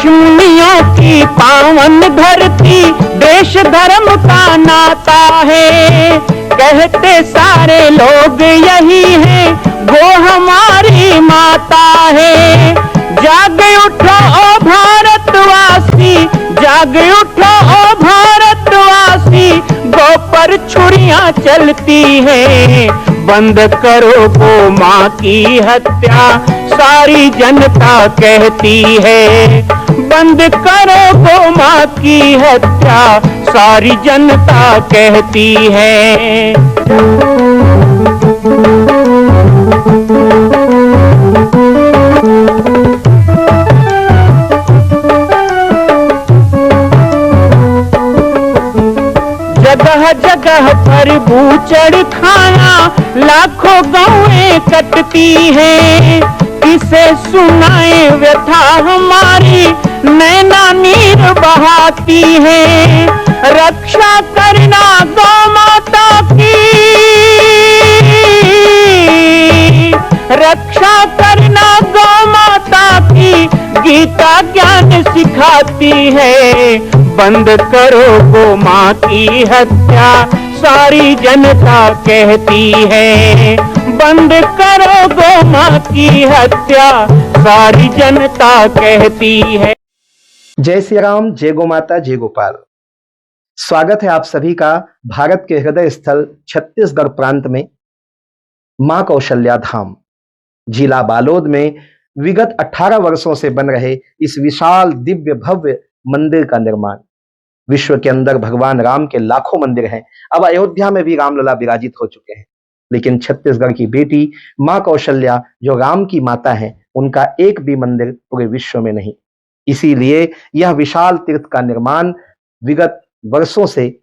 ऋषिमुनियों की पावन धरती, देश धर्म का नाता है। कहते सारे लोग यही है, वो हमारी माता है। जाग उठो ओ भारतवासी, जाग उठो ओ भारतवासी, गौ पर छुरियां चलती है। बंद करो गौ माँ की हत्या, सारी जनता कहती है। बंद करो गौ माँ की हत्या, सारी जनता कहती है। जगह जगह पर बूचड़ खाना, लाखों गौएं कटती हैं। किसे सुनाए व्यथा हमारी, नैना नीर बहाती है। रक्षा करना गौ माता की, रक्षा करना गौ माता की, गीता ज्ञान सिखाती है। बंद करो गौ माँ की हत्या, सारी जनता कहती है। बंद करो गौ माँ की हत्या, सारी जनता कहती है। जय श्री राम, जय गौ माता, जय गोपाल। स्वागत है आप सभी का भारत के हृदय स्थल छत्तीसगढ़ प्रांत में मां कौशल्या धाम जिला बालोद में विगत 18 वर्षों से बन रहे इस विशाल दिव्य भव्य मंदिर का निर्माण। विश्व के अंदर भगवान राम के लाखों मंदिर हैं। अब अयोध्या में भी रामलला विराजित हो चुके हैं, लेकिन छत्तीसगढ़ की बेटी मां कौशल्या जो राम की माता है, उनका एक भी मंदिर पूरे विश्व में नहीं। इसीलिए यह विशाल तीर्थ का निर्माण विगत वर्षों से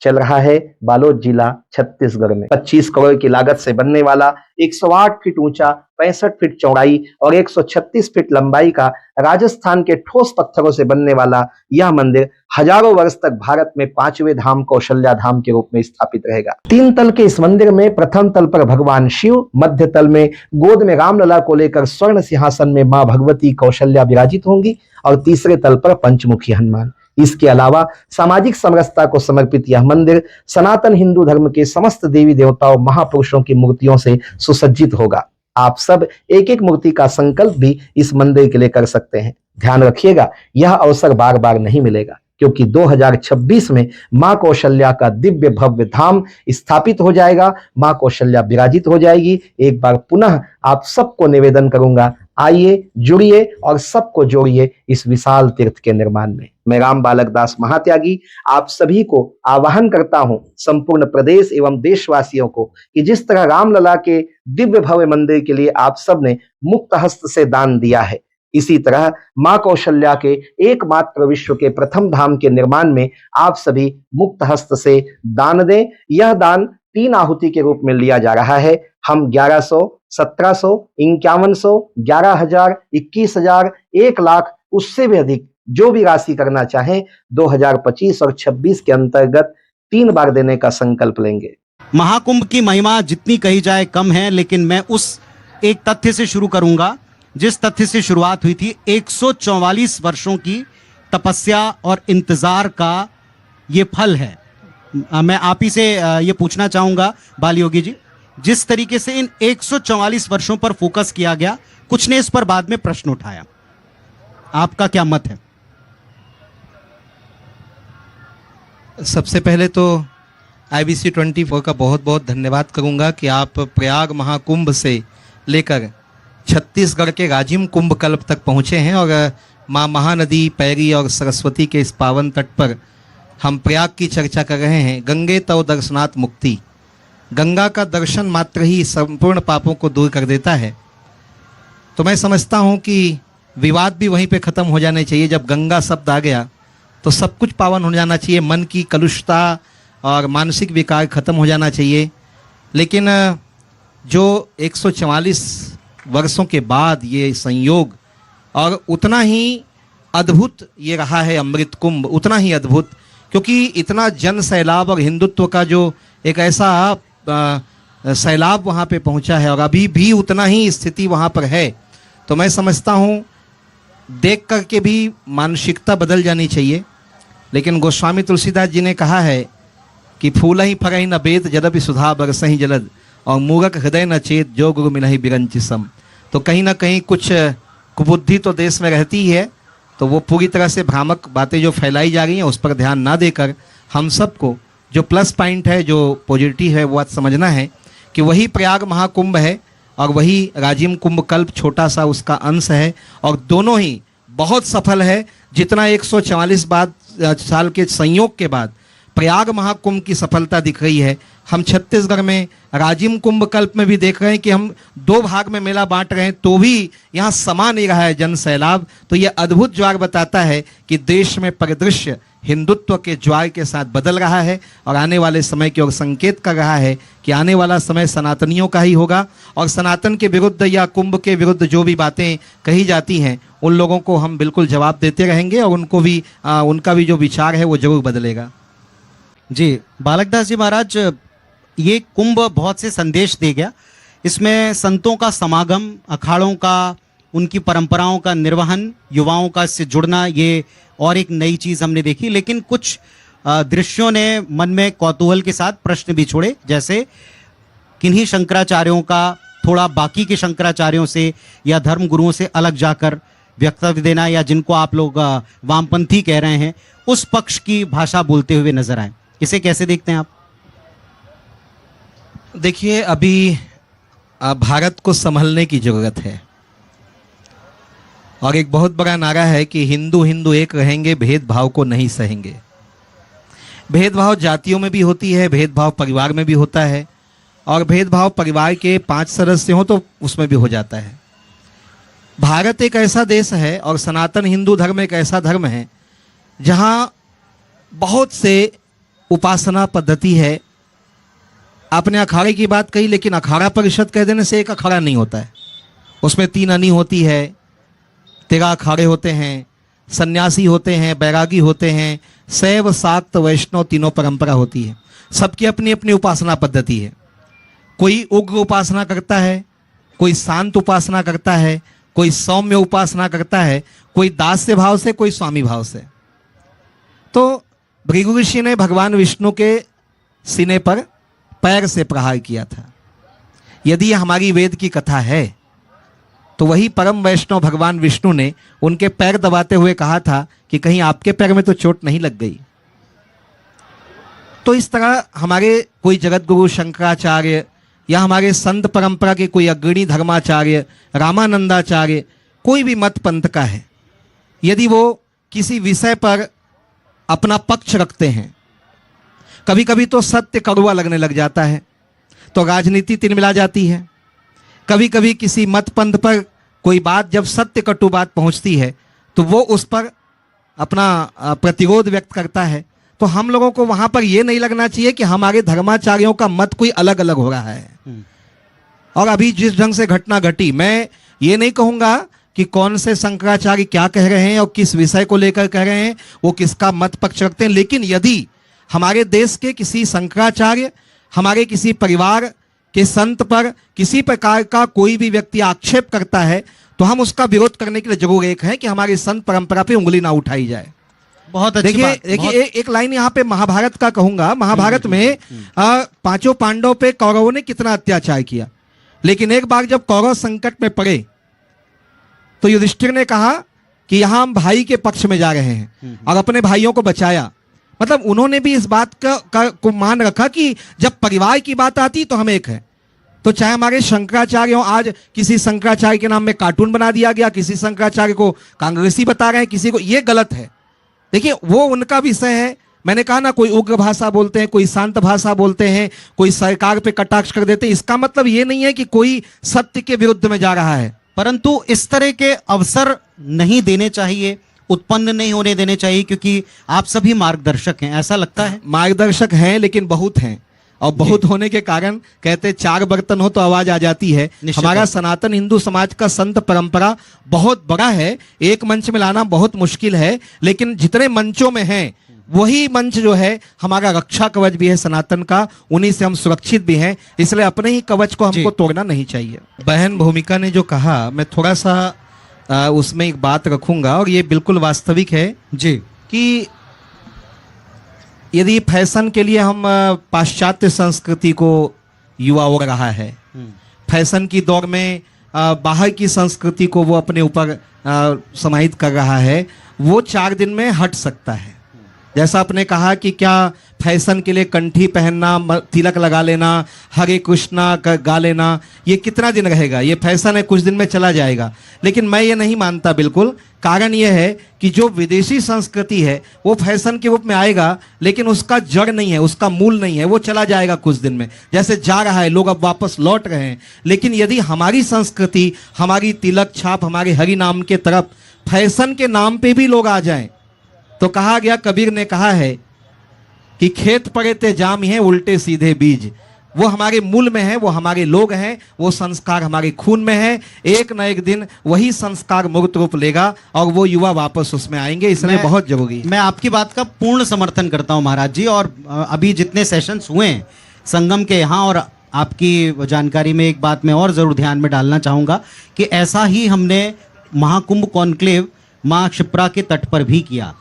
चल रहा है बालोद जिला छत्तीसगढ़ में। 25 करोड़ की लागत से बनने वाला 108 फीट ऊंचा, 65 फीट चौड़ाई और 136 फीट लंबाई का राजस्थान के ठोस पत्थरों से बनने वाला यह मंदिर हजारों वर्ष तक भारत में 5वें धाम कौशल्या धाम के रूप में स्थापित रहेगा। 3 तल के इस मंदिर में प्रथम तल पर भगवान शिव, मध्य तल में गोद में रामलला को लेकर स्वर्ण सिंहासन में मां भगवती कौशल्या विराजित होंगी और तीसरे तल पर पंचमुखी हनुमान। इसके अलावा सामाजिक समरसता को समर्पित यह मंदिर सनातन हिंदू धर्म के समस्त देवी देवताओं महापुरुषों की मूर्तियों से सुसज्जित होगा। आप सब एक एक मूर्ति का संकल्प भी इस मंदिर के लिए कर सकते हैं। ध्यान रखिएगा, यह अवसर बार बार नहीं मिलेगा, क्योंकि 2026 में मां कौशल्या का दिव्य भव्य धाम स्थापित हो जाएगा। मां कौशल्या विराजित हो जाएगी। एक बार पुनः आप सबको निवेदन करूंगा, आइए, जुड़िए और सबको जोड़िए इस विशाल तीर्थ के निर्माण में। मैं राम बालक दास महात्यागी आप सभी को आह्वान करता हूं, संपूर्ण प्रदेश एवं देशवासियों को, कि जिस तरह रामलला के दिव्य भव्य मंदिर के लिए आप सब ने मुक्त हस्त से दान दिया है, इसी तरह मां कौशल्या के एकमात्र विश्व के प्रथम धाम के निर्माण में आप सभी मुक्त हस्त से दान दें। यह दान 3 आहुति के रूप में लिया जा रहा है। हम 1100, 1700, 5100, 11,000, 21,000, 1 लाख, उससे भी अधिक जो भी राशि करना चाहें 2025 और 26 के अंतर्गत 3 बार देने का संकल्प लेंगे। महाकुंभ की महिमा जितनी कही जाए कम है, लेकिन मैं उस एक तथ्य से शुरू करूंगा जिस तथ्य से शुरुआत हुई थी। 144 वर्षों की तपस्या और इंतजार का ये फल है। मैं आप ही से ये पूछना चाहूंगा बाल योगी जी, जिस तरीके से इन 144 वर्षों पर फोकस किया गया, कुछ ने इस पर बाद में प्रश्न उठाया, आपका क्या मत है? सबसे पहले तो IBC 24 का बहुत बहुत धन्यवाद करूंगा कि आप प्रयाग महाकुंभ से लेकर छत्तीसगढ़ के राजिम कुंभ कल्प तक पहुंचे हैं और मां महानदी, पैरी और सरस्वती के इस पावन तट पर हम प्रयाग की चर्चा कर रहे हैं। गंगे तव दर्शनात् मुक्ति। गंगा का दर्शन मात्र ही संपूर्ण पापों को दूर कर देता है। तो मैं समझता हूं कि विवाद भी वहीं पे ख़त्म हो जाने चाहिए। जब गंगा शब्द आ गया तो सब कुछ पावन हो जाना चाहिए, मन की कलुषता और मानसिक विकार खत्म हो जाना चाहिए। लेकिन जो 144 वर्षों के बाद ये संयोग, और उतना ही अद्भुत ये रहा है अमृत कुंभ, उतना ही अद्भुत, क्योंकि इतना जन सैलाब और हिंदुत्व का जो एक ऐसा सैलाब वहाँ पे पहुँचा है और अभी भी उतना ही स्थिति वहाँ पर है। तो मैं समझता हूँ देख करके भी मानसिकता बदल जानी चाहिए। लेकिन गोस्वामी तुलसीदास जी ने कहा है कि फूल ही फरही न बेत जदपि सुधा बरसहि जलद, और मूरख हृदय न चेत जो गुरु मिलहि बिरंचि सम। तो कहीं ना कहीं कुछ कुबुद्धि तो देश में रहती ही है, तो वो पूरी तरह से भ्रामक बातें जो फैलाई जा रही हैं उस पर ध्यान ना देकर हम सबको जो प्लस पॉइंट है, जो पॉजिटिव है, वो बात समझना है कि वही प्रयाग महाकुंभ है और वही राजिम कुंभ कल्प छोटा सा उसका अंश है, और दोनों ही बहुत सफल है। जितना 144 साल के संयोग के बाद प्रयाग महाकुंभ की सफलता दिख रही है, हम छत्तीसगढ़ में राजिम कुंभ कल्प में भी देख रहे हैं कि हम 2 भाग में मेला बांट रहे हैं तो भी यहाँ समा नहीं रहा है जन सैलाब। तो ये अद्भुत ज्वार बताता है कि देश में परिदृश्य हिंदुत्व के ज्वार के साथ बदल रहा है और आने वाले समय की ओर संकेत कर रहा है कि आने वाला समय सनातनियों का ही होगा, और सनातन के विरुद्ध या कुंभ के विरुद्ध जो भी बातें कही जाती हैं उन लोगों को हम बिल्कुल जवाब देते रहेंगे और उनको भी उनका भी जो विचार है वो जरूर बदलेगा। जी बालकदास जी महाराज, ये कुंभ बहुत से संदेश दे गया। इसमें संतों का समागम, अखाड़ों का, उनकी परंपराओं का निर्वहन, युवाओं का इससे जुड़ना, ये और एक नई चीज़ हमने देखी। लेकिन कुछ दृश्यों ने मन में कौतूहल के साथ प्रश्न भी छोड़े, जैसे किन्हीं शंकराचार्यों का थोड़ा बाकी के शंकराचार्यों से या धर्म गुरुओं से अलग जाकर वक्तव्य देना, या जिनको आप लोग वामपंथी कह रहे हैं उस पक्ष की भाषा बोलते हुए नजर आए। इसे कैसे देखते हैं आप? देखिए, अभी भारत को संभलने की जरूरत है, और एक बहुत बड़ा नारा है कि हिंदू हिंदू एक रहेंगे, भेदभाव को नहीं सहेंगे। भेदभाव जातियों में भी होती है, भेदभाव परिवार में भी होता है, और भेदभाव परिवार के 5 सदस्य हों तो उसमें भी हो जाता है। भारत एक ऐसा देश है और सनातन हिंदू धर्म एक ऐसा धर्म है जहाँ बहुत से उपासना पद्धति है। आपने अखाड़े की बात कही, लेकिन अखाड़ा परिषद कह देने से एक अखाड़ा नहीं होता है, उसमें 3 अनी होती है, 13 अखाड़े होते हैं, सन्यासी होते हैं, बैरागी होते हैं, शैव शाक्त वैष्णव तीनों परंपरा होती है। सबकी अपनी अपनी उपासना पद्धति है। कोई उग्र उपासना करता है, कोई शांत उपासना करता है, कोई सौम्य उपासना करता है, कोई दास्य भाव से, कोई स्वामी भाव से। तो भृगु ऋषि ने भगवान विष्णु के सीने पर पैर से प्रहार किया था। यदि यह हमारी वेद की कथा है तो वही परम वैष्णव भगवान विष्णु ने उनके पैर दबाते हुए कहा था कि कहीं आपके पैर में तो चोट नहीं लग गई। तो इस तरह हमारे कोई जगत गुरु शंकराचार्य या हमारे संत परंपरा के कोई अग्रणी धर्माचार्य, रामानंदाचार्य, कोई भी मत पंथ का है, यदि वो किसी विषय पर अपना पक्ष रखते हैं, कभी कभी तो सत्य कड़वा लगने लग जाता है तो राजनीति तिलमिला जाती है। कभी कभी किसी मत पंथ पर कोई बात जब सत्य कटु बात पहुंचती है तो वो उस पर अपना प्रतिरोध व्यक्त करता है। तो हम लोगों को वहां पर यह नहीं लगना चाहिए कि हमारे धर्माचार्यों का मत कोई अलग अलग हो रहा है। और अभी जिस ढंग से घटना घटी, मैं ये नहीं कहूंगा कि कौन से शंकराचार्य क्या कह रहे हैं और किस विषय को लेकर कह रहे हैं, वो किसका मत पक्ष रखते हैं, लेकिन यदि हमारे देश के किसी शंकराचार्य, हमारे किसी परिवार के संत पर किसी प्रकार का कोई भी व्यक्ति आक्षेप करता है तो हम उसका विरोध करने के लिए जरूर एक है कि हमारी संत परंपरा पे उंगली ना उठाई जाए। बहुत अच्छी बात। देखिए एक लाइन यहाँ पे महाभारत का कहूंगा। महाभारत में 5 पांडवों पे कौरवों ने कितना अत्याचार किया, लेकिन एक बार जब कौरव संकट में पड़े तो युधिष्ठिर ने कहा कि यहाँ हम भाई के पक्ष में जा रहे हैं और अपने भाइयों को बचाया। मतलब उन्होंने भी इस बात को मान रखा कि जब परिवार की बात आती तो हम एक है। तो चाहे हमारे शंकराचार्य हो, आज किसी शंकराचार्य के नाम में कार्टून बना दिया गया, किसी शंकराचार्य को कांग्रेसी बता रहे हैं, किसी को, ये गलत है। देखिए वो उनका विषय है। मैंने कहा ना, कोई उग्र भाषा बोलते हैं, कोई शांत भाषा बोलते हैं, कोई सरकार पे कटाक्ष कर देते हैं। इसका मतलब ये नहीं है कि कोई सत्य के विरुद्ध में जा रहा है, परंतु इस तरह के अवसर नहीं देने चाहिए, उत्पन्न नहीं होने देने चाहिए, क्योंकि आप सभी मार्गदर्शक हैं, ऐसा लगता है। मार्गदर्शक हैं लेकिन बहुत हैं, और बहुत होने के कारण कहते 4 बर्तन हो तो आवाज आ जाती है। हमारा सनातन हिंदू समाज का संत परंपरा बहुत बड़ा है, एक मंच में लाना बहुत मुश्किल है, लेकिन जितने मंचों में हैं वही मंच जो है हमारा रक्षा कवच भी है सनातन का, उन्हीं से हम सुरक्षित भी हैं। इसलिए अपने ही कवच को हमको तोड़ना नहीं चाहिए। बहन भूमिका ने जो कहा, मैं थोड़ा सा उसमें एक बात रखूंगा और ये बिल्कुल वास्तविक है जी। कि यदि फैशन के लिए हम पाश्चात्य संस्कृति को युवा ओढ़ रहा है, फैशन की दौड़ में बाहर की संस्कृति को वो अपने ऊपर समाहित कर रहा है, वो 4 दिन में हट सकता है। जैसा आपने कहा कि क्या फैशन के लिए कंठी पहनना, तिलक लगा लेना, हरे कृष्णा गा लेना, ये कितना दिन रहेगा? ये फैशन है, कुछ दिन में चला जाएगा। लेकिन मैं ये नहीं मानता बिल्कुल। कारण ये है कि जो विदेशी संस्कृति है वो फैशन के रूप में आएगा, लेकिन उसका जड़ नहीं है, उसका मूल नहीं है, वो चला जाएगा कुछ दिन में। जैसे जा रहा है, लोग अब वापस लौट रहे हैं। लेकिन यदि हमारी संस्कृति, हमारी तिलक छाप, हमारे हरि नाम के तरफ फैशन के नाम पे भी लोग आ जाएं, तो कहा गया, कबीर ने कहा है कि खेत पड़े ते जाम हैं उल्टे सीधे बीज। वो हमारे मूल में है, वो हमारे लोग हैं, वो संस्कार हमारे खून में है। एक न एक दिन वही संस्कार मूर्त रूप लेगा और वो युवा वापस उसमें आएंगे, इसलिए बहुत जरूरी। मैं आपकी बात का पूर्ण समर्थन करता हूं महाराज जी। और अभी जितने सेशंस हुए हैं संगम के यहाँ, और आपकी जानकारी में एक बात मैं और जरूर ध्यान में डालना चाहूंगा कि ऐसा ही हमने महाकुंभ कॉन्क्लेव माँ क्षिप्रा के तट पर भी किया,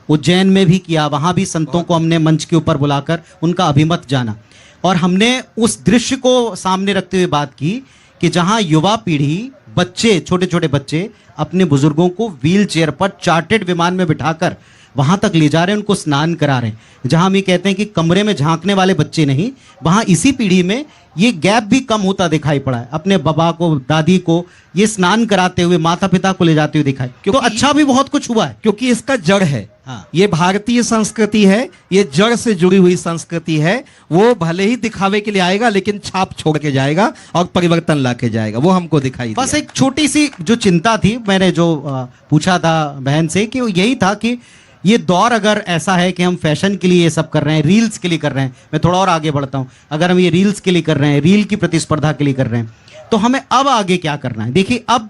उज्जैन में भी किया। वहां भी संतों को हमने मंच के ऊपर बुलाकर उनका अभिमत जाना, और हमने उस दृश्य को सामने रखते हुए बात की कि जहां युवा पीढ़ी, बच्चे, छोटे छोटे बच्चे अपने बुजुर्गों को व्हील चेयर पर चार्टर्ड विमान में बिठाकर वहां तक ले जा रहे हैं, उनको स्नान करा रहे हैं। जहां हम ये कहते हैं कि कमरे में झांकने वाले बच्चे नहीं, वहां इसी पीढ़ी में ये गैप भी कम होता दिखाई पड़ा है। अपने बाबा को, दादी को ये स्नान कराते हुए, माता पिता को ले जाते हुए दिखाई, तो अच्छा भी बहुत कुछ हुआ है, क्योंकि इसका जड़ है। हाँ। ये भारतीय संस्कृति है, ये जड़ से जुड़ी हुई संस्कृति है। वो भले ही दिखावे के लिए आएगा, लेकिन छाप छोड़ के जाएगा और परिवर्तन ला के जाएगा। वो हमको दिखाई बस एक छोटी सी जो चिंता थी, मैंने जो पूछा था बहन से, कि यही था कि ये दौर अगर ऐसा है कि हम फैशन के लिए ये सब कर रहे हैं, रील्स के लिए कर रहे हैं, मैं थोड़ा और आगे बढ़ता हूं, अगर हम ये रील्स के लिए कर रहे हैं, रील की प्रतिस्पर्धा के लिए कर रहे हैं, तो हमें अब आगे क्या करना है? देखिए, अब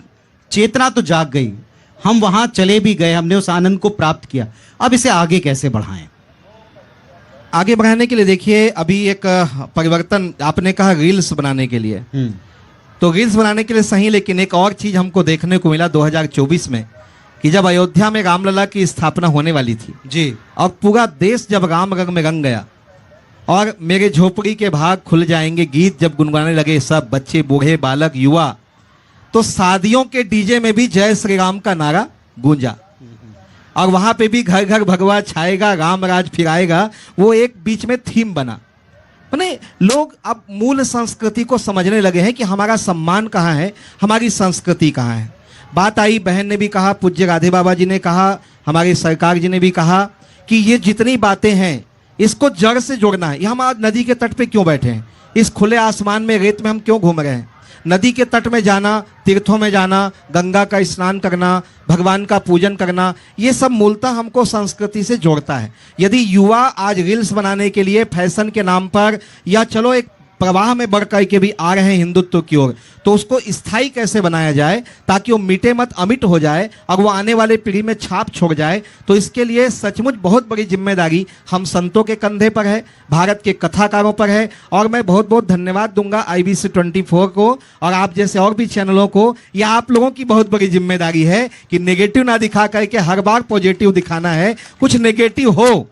चेतना तो जाग गई, हम वहां चले भी गए, हमने उस आनंद को प्राप्त किया, अब इसे आगे कैसे बढ़ाएं? आगे बढ़ाने के लिए देखिए, अभी एक परिवर्तन, आपने कहा रील्स बनाने के लिए, तो रील्स बनाने के लिए सही, लेकिन एक और चीज हमको देखने को मिला 2024 में, कि जब अयोध्या में रामलला की स्थापना होने वाली थी जी, और पूरा देश जब राम रंग में रंग गया, और मेरे झोपड़ी के भाग खुल जाएंगे गीत जब गुनगुनाने लगे सब बच्चे, बूढ़े, बालक, युवा, तो शादियों के डीजे में भी जय श्री राम का नारा गूंजा, और वहां पे भी घर घर भगवा छाएगा, राम राज फिर आएगा। वो एक बीच में थीम बना। माने लोग अब मूल संस्कृति को समझने लगे हैं कि हमारा सम्मान कहाँ है, हमारी संस्कृति कहाँ है। बात आई, बहन ने भी कहा, पूज्य राधे बाबा जी ने कहा, हमारे सरकार जी ने भी कहा कि ये जितनी बातें हैं इसको जड़ से जोड़ना है। हम आज नदी के तट पे क्यों बैठे हैं? इस खुले आसमान में, रेत में हम क्यों घूम रहे हैं? नदी के तट में जाना, तीर्थों में जाना, गंगा का स्नान करना, भगवान का पूजन करना, ये सब मूलतः हमको संस्कृति से जोड़ता है। यदि युवा आज रील्स बनाने के लिए फैशन के नाम पर, या चलो एक प्रवाह में बढ़ करके भी आ रहे हैं हिंदुत्व की ओर, तो उसको स्थायी कैसे बनाया जाए ताकि वो मिटे मत अमिट हो जाए और वो आने वाले पीढ़ी में छाप छोड़ जाए। तो इसके लिए सचमुच बहुत बड़ी जिम्मेदारी हम संतों के कंधे पर है, भारत के कथाकारों पर है। और मैं बहुत बहुत धन्यवाद दूंगा IBC 24 को और आप जैसे और भी चैनलों को। यह आप लोगों की बहुत बड़ी जिम्मेदारी है कि नेगेटिव ना दिखा करके हर बार पॉजिटिव दिखाना है। कुछ नेगेटिव हो,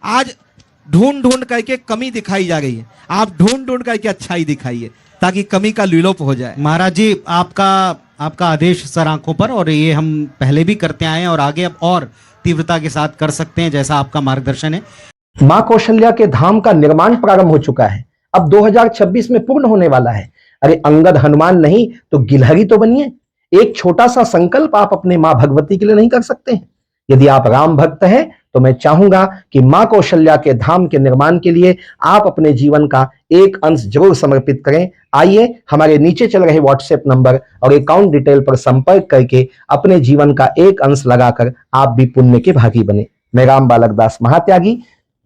आज ढूंढ ढूंढ करके कमी दिखाई जा रही है, आप ढूंढ ढूंढ करके अच्छाई दिखाइए ताकि कमी का विलोप हो जाए। महाराज जी, आपका आदेश सर आंखों पर, और ये हम पहले भी करते आए हैं और आगे अब और तीव्रता के साथ कर सकते हैं, जैसा आपका मार्गदर्शन है। मां कौशल्या के धाम का निर्माण प्रारंभ हो चुका है, अब 2026 में पूर्ण होने वाला है। अरे अंगद हनुमान नहीं तो गिलहरी तो बनिए। एक छोटा सा संकल्प आप अपने मां भगवती के लिए नहीं कर सकते हैं? यदि आप राम भक्त हैं तो मैं चाहूंगा कि मां कौशल्या के धाम के निर्माण के लिए आप अपने जीवन का एक अंश जरूर समर्पित करें। आइए हमारे नीचे चल रहे व्हाट्सएप नंबर और अकाउंट डिटेल पर संपर्क करके अपने जीवन का एक अंश लगाकर आप भी पुण्य के भागी बने। मैं राम बालक दास महात्यागी,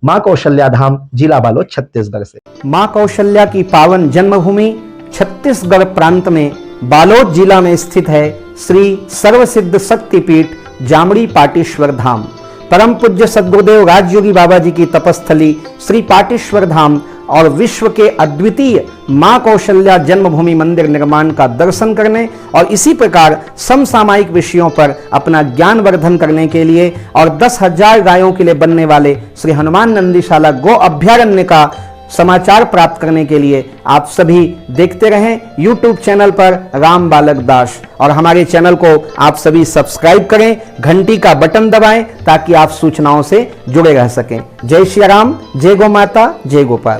मां कौशल्या धाम, जिला बालोद, छत्तीसगढ़ से। मां कौशल्या की पावन जन्मभूमि छत्तीसगढ़ प्रांत में बालोद जिला में स्थित है श्री सर्वसिद्ध शक्तिपीठ जामड़ी पाटेश्वर धाम। परम पूज्य सद्गुरुदेव राजयोगी बाबा जी की तपस्थली श्री पाटेश्वर धाम और विश्व के अद्वितीय मां कौशल्या जन्मभूमि मंदिर निर्माण का दर्शन करने और इसी प्रकार समसामयिक विषयों पर अपना ज्ञान वर्धन करने के लिए और 10,000 गायों के लिए बनने वाले श्री हनुमान नंदीशाला गो अभ्यारण्य का समाचार प्राप्त करने के लिए आप सभी देखते रहें YouTube चैनल पर राम बालक दास, और हमारे चैनल को आप सभी सब्सक्राइब करें, घंटी का बटन दबाएं ताकि आप सूचनाओं से जुड़े रह सकें। जय श्री राम, जय गौ माता, जय गोपाल।